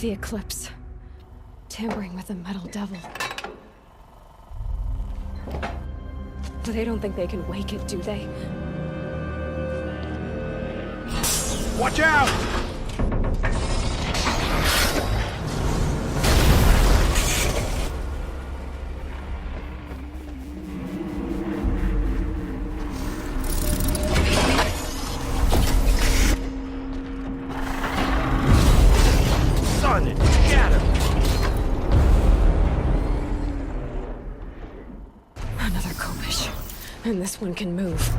The Eclipse. Tampering with the Metal Devil. But they don't think they can wake it, do they? Watch out! Son, it scattered! Another Kopesh. And this one can move.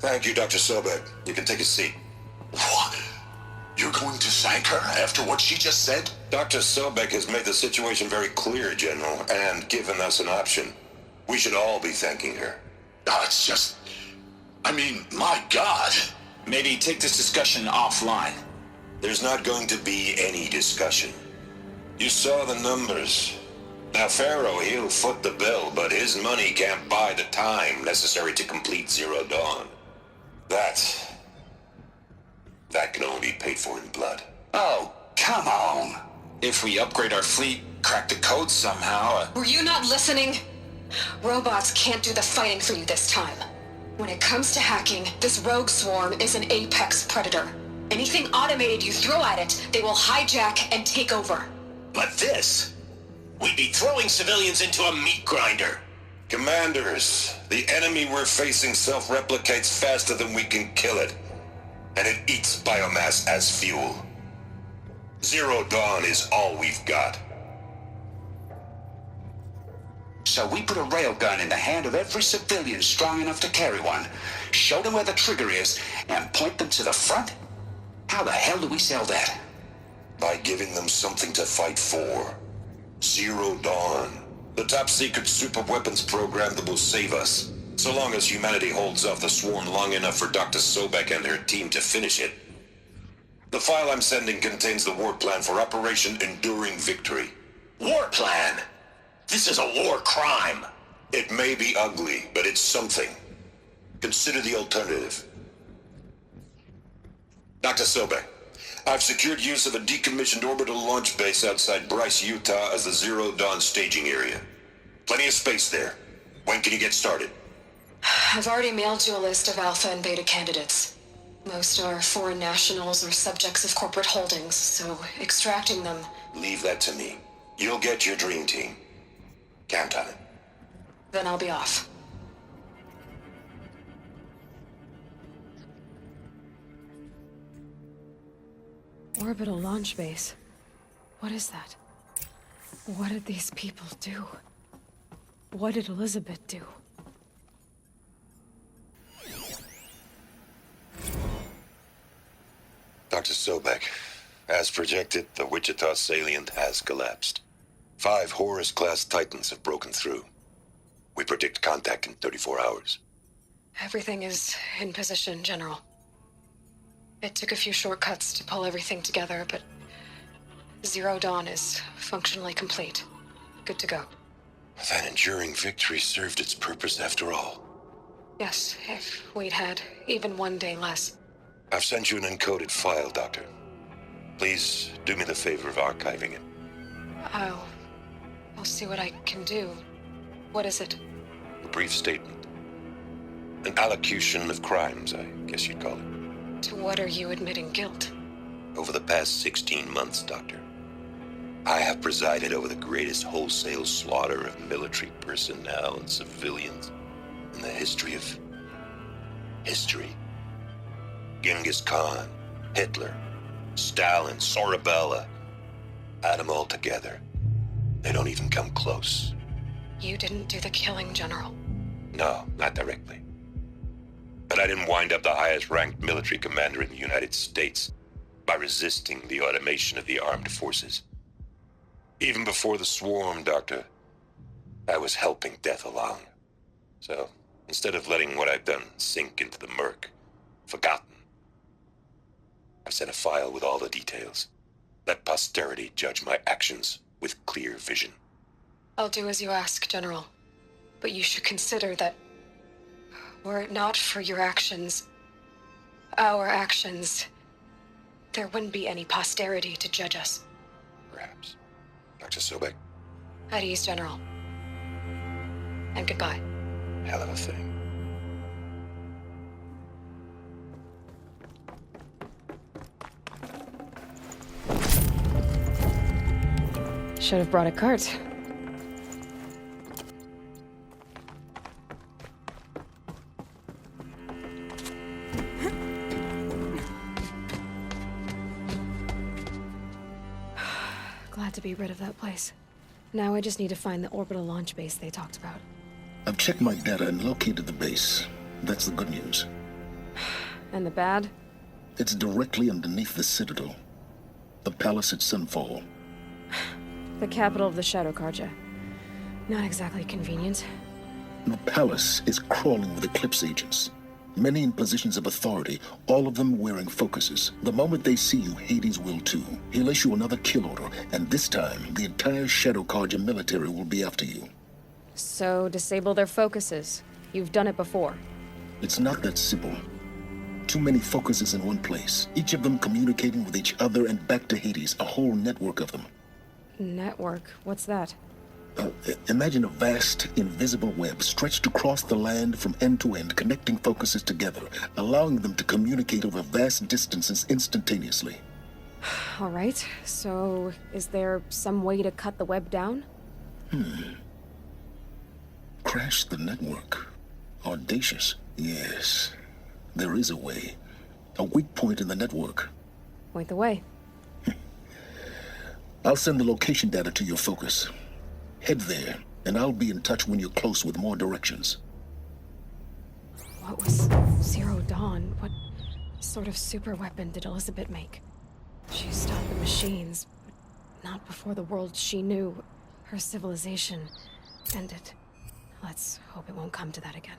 Thank you, Dr. Sobeck. You can take a seat. What? You're going to thank her after what she just said? Dr. Sobeck has made the situation very clear, General, and given us an option. We should all be thanking her. Oh, it's just... I mean, my God. Maybe take this discussion offline. There's not going to be any discussion. You saw the numbers. Now, Pharaoh, he'll foot the bill, but his money can't buy the time necessary to complete Zero Dawn. That can only be paid for in blood. Oh, come on. If we upgrade our fleet, crack the code somehow... Were you not listening? Robots can't do the fighting for you this time. When it comes to hacking, this rogue swarm is an apex predator. Anything automated you throw at it, they will hijack and take over. But this... we'd be throwing civilians into a meat grinder. Commanders, the enemy we're facing self-replicates faster than we can kill it. And it eats biomass as fuel. Zero Dawn is all we've got. So we put a railgun in the hand of every civilian strong enough to carry one, show them where the trigger is, and point them to the front? How the hell do we sell that? By giving them something to fight for. Zero Dawn. The top-secret super-weapons program that will save us. So long as humanity holds off the swarm long enough for Dr. Sobeck and her team to finish it. The file I'm sending contains the war plan for Operation Enduring Victory. War plan? This is a war crime. It may be ugly, but it's something. Consider the alternative. Dr. Sobeck, I've secured use of a decommissioned orbital launch base outside Bryce, Utah as the Zero Dawn staging area. Plenty of space there. When can you get started? I've already mailed you a list of alpha and beta candidates. Most are foreign nationals or subjects of corporate holdings, so extracting them... Leave that to me. You'll get your dream team. Count on it. Then I'll be off. Orbital Launch Base. What is that? What did these people do? What did Elisabet do? Dr. Sobeck, as projected, the Wichita salient has collapsed. 5 Horus-class Titans have broken through. We predict contact in 34 hours. Everything is in position, General. It took a few shortcuts to pull everything together, but Zero Dawn is functionally complete. Good to go. That enduring victory served its purpose after all. Yes, if we'd had even one day less. I've sent you an encoded file, Doctor. Please do me the favor of archiving it. I'll see what I can do. What is it? A brief statement. An allocution of crimes, I guess you'd call it. To what are you admitting guilt? Over the past 16 months, Doctor, I have presided over the greatest wholesale slaughter of military personnel and civilians in the history of... history. Genghis Khan, Hitler, Stalin, Sorabella. Add them all together. They don't even come close. You didn't do the killing, General. No, not directly. But I didn't wind up the highest-ranked military commander in the United States by resisting the automation of the armed forces. Even before the swarm, Doctor, I was helping death along. So, instead of letting what I've done sink into the murk, forgotten, I've sent a file with all the details. Let posterity judge my actions with clear vision. I'll do as you ask, General. But you should consider that were it not for your actions, our actions, there wouldn't be any posterity to judge us. Perhaps. Dr. Sobeck? At ease, General. And goodbye. Hell of a thing. Should have brought a cart. Glad to be rid of that place. Now I just need to find the orbital launch base they talked about. I've checked my data and located the base. That's the good news. And the bad? It's directly underneath the Citadel. The palace at Sunfall. The capital of the Shadow Carja. Not exactly convenient. The palace is crawling with Eclipse agents. Many in positions of authority, all of them wearing focuses. The moment they see you, Hades will too. He'll issue another kill order, and this time, the entire Shadow Carja military will be after you. So, disable their focuses. You've done it before. It's not that simple. Too many focuses in one place, each of them communicating with each other and back to Hades, a whole network of them. Network? What's that? Imagine a vast, invisible web stretched across the land from end to end, connecting focuses together, allowing them to communicate over vast distances instantaneously. All right, so is there some way to cut the web down? Crash the network. Audacious. Yes, there is a way. A weak point in the network. Point the way. I'll send the location data to your focus. Head there, and I'll be in touch when you're close with more directions. What was Zero Dawn? What sort of super weapon did Elisabet make? She stopped the machines, but not before the world she knew, her civilization, ended. Let's hope it won't come to that again.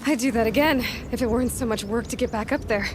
I'd do that again, if it weren't so much work to get back up there.